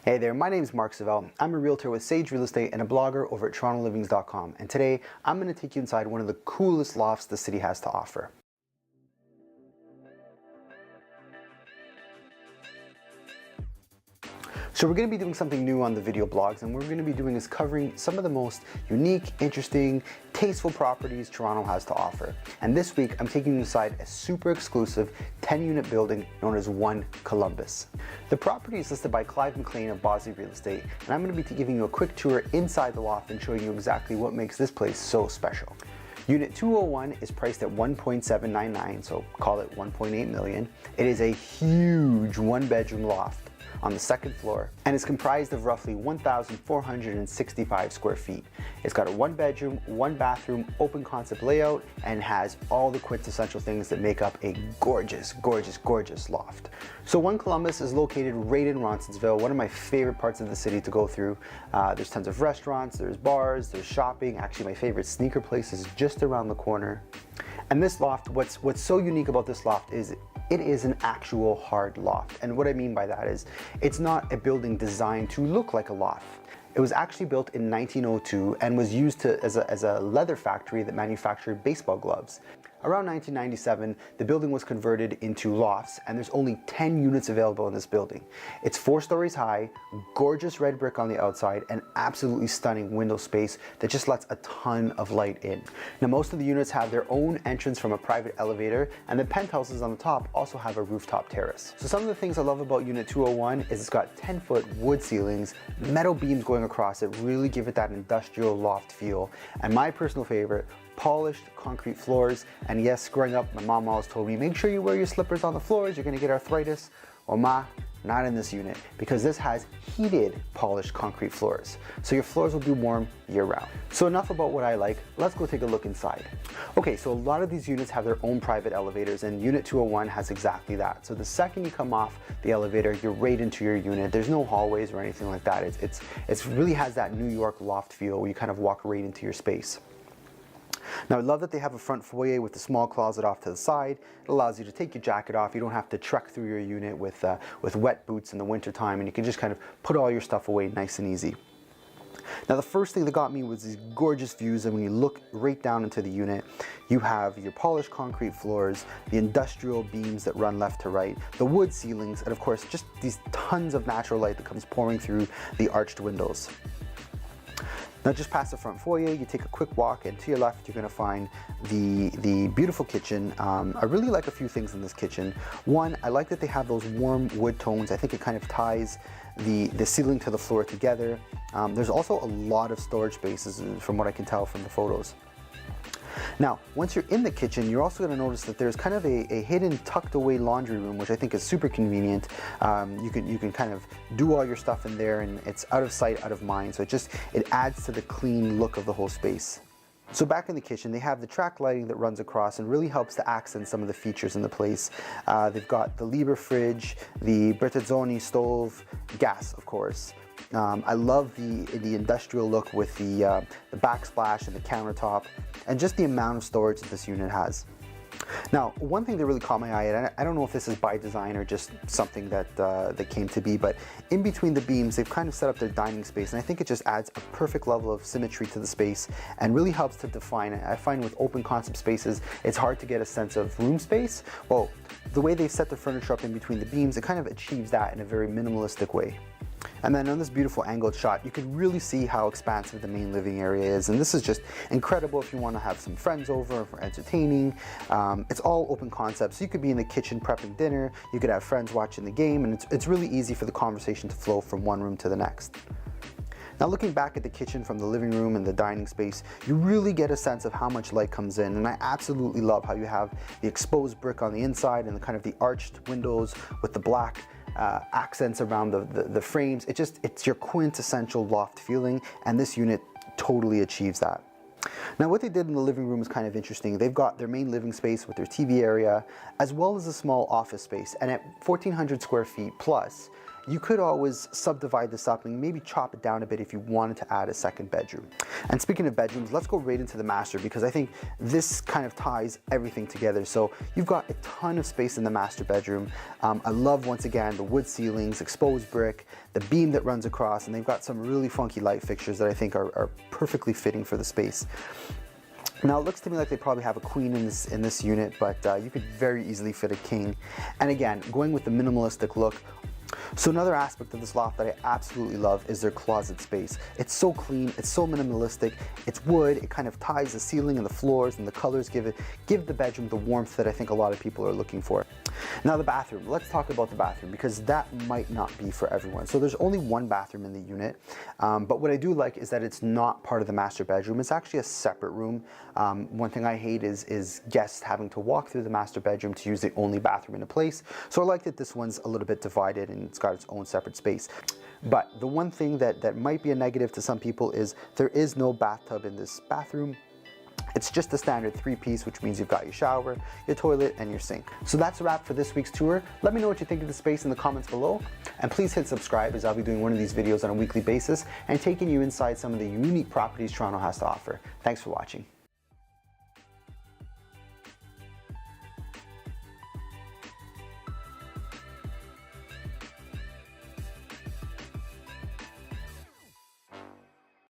Hey there, my name is Mark Savell. I'm a realtor with Sage Real Estate and a blogger over at TorontoLivings.com. And today, I'm going to take you inside one of the coolest lofts the city has to offer. So we're going to be doing something new on the video blogs, and what we're going to be doing is covering some of the most unique, interesting, tasteful properties Toronto has to offer. And this week, I'm taking you inside a super exclusive 10-unit building known as One Columbus. The property is listed by Clive Mclean of Bosley Real Estate, and I'm going to be giving you a quick tour inside the loft and showing you exactly what makes this place so special. Unit 201 is priced at 1.799, so call it 1.8 million. It is a huge one-bedroom loft on the second floor, and it's comprised of roughly 1,465 square feet. It's got a one bedroom, one bathroom, open concept layout, and has all the quintessential things that make up a gorgeous, gorgeous, gorgeous loft. So One Columbus is located right in Roncesvalles, one of my favorite parts of the city to go through. There's tons of restaurants, there's bars, there's shopping. Actually, my favorite sneaker place is just around the corner. And this loft, what's so unique about this loft is it is an actual hard loft. And what I mean by that is it's not a building designed to look like a loft. It was actually built in 1902 and was used as a leather factory that manufactured baseball gloves. Around 1997, the building was converted into lofts, and there's only 10 units available in this building. It's 4 stories high, gorgeous red brick on the outside, and absolutely stunning window space that just lets a ton of light in. Now, most of the units have their own entrance from a private elevator, and the penthouses on the top also have a rooftop terrace. So some of the things I love about Unit 201 is it's got 10-foot wood ceilings, metal beams going across it, really give it that industrial loft feel. And my personal favorite, polished concrete floors. And yes, growing up, my mom always told me, make sure you wear your slippers on the floors, you're gonna get arthritis. Well, ma, not in this unit, because this has heated polished concrete floors. So your floors will be warm year round. So enough about what I like, let's go take a look inside. Okay, so a lot of these units have their own private elevators, and Unit 201 has exactly that. So the second you come off the elevator, you're right into your unit. There's no hallways or anything like that. It really has that New York loft feel where you kind of walk right into your space. Now, I love that they have a front foyer with a small closet off to the side. It allows you to take your jacket off. You don't have to trek through your unit with wet boots in the winter time, and you can just kind of put all your stuff away nice and easy. Now, the first thing that got me was these gorgeous views, and when you look right down into the unit, you have your polished concrete floors, the industrial beams that run left to right, the wood ceilings, and of course, just these tons of natural light that comes pouring through the arched windows. Now, just past the front foyer, you take a quick walk, and to your left, you're going to find the beautiful kitchen. I really like a few things in this kitchen. One, I like that they have those warm wood tones. I think it kind of ties the ceiling to the floor together. There's also a lot of storage spaces from what I can tell from the photos. Now, once you're in the kitchen, you're also going to notice that there's kind of a hidden tucked away laundry room, which I think is super convenient. You can kind of do all your stuff in there, and it's out of sight, out of mind. So it adds to the clean look of the whole space. So back in the kitchen, they have the track lighting that runs across and really helps to accent some of the features in the place. They've got the Liber fridge, the Bertazzoni stove, gas, of course. I love the industrial look with the backsplash and the countertop, and just the amount of storage that this unit has. Now, one thing that really caught my eye, and I don't know if this is by design or just something that came to be, but in between the beams, they've kind of set up their dining space, and I think it just adds a perfect level of symmetry to the space and really helps to define it. I find with open concept spaces, it's hard to get a sense of room space. Well, the way they've set the furniture up in between the beams, it kind of achieves that in a very minimalistic way. And then on this beautiful angled shot, you can really see how expansive the main living area is. And this is just incredible if you want to have some friends over for entertaining. It's all open concept, so you could be in the kitchen prepping dinner, you could have friends watching the game, and it's really easy for the conversation to flow from one room to the next. Now, looking back at the kitchen from the living room and the dining space, you really get a sense of how much light comes in, and I absolutely love how you have the exposed brick on the inside and the kind of the arched windows with the black accents around the frames. It's your quintessential loft feeling, and this unit totally achieves that. Now, what they did in the living room is kind of interesting. They've got their main living space with their TV area, as well as a small office space, and at 1,400 square feet plus, you could always subdivide this up and maybe chop it down a bit if you wanted to add a second bedroom. And speaking of bedrooms, let's go right into the master, because I think this kind of ties everything together. So you've got a ton of space in the master bedroom. I love, once again, the wood ceilings, exposed brick, the beam that runs across, and they've got some really funky light fixtures that I think are perfectly fitting for the space. Now, it looks to me like they probably have a queen in this unit, but you could very easily fit a king. And again, going with the minimalistic look. So another aspect of this loft that I absolutely love is their closet space. It's so clean, it's so minimalistic, it's wood, it kind of ties the ceiling and the floors, and the colors give the bedroom the warmth that I think a lot of people are looking for. Now the bathroom, let's talk about the bathroom, because that might not be for everyone. So there's only one bathroom in the unit, but what I do like is that it's not part of the master bedroom. It's actually a separate room. One thing I hate is guests having to walk through the master bedroom to use the only bathroom in a place. So I like that this one's a little bit divided and it's got its own separate space. But the one thing that might be a negative to some people is there is no bathtub in this bathroom. It's just a standard 3-piece, which means you've got your shower, your toilet, and your sink. So that's a wrap for this week's tour. Let me know what you think of the space in the comments below. And please hit subscribe, as I'll be doing one of these videos on a weekly basis and taking you inside some of the unique properties Toronto has to offer. Thanks for watching.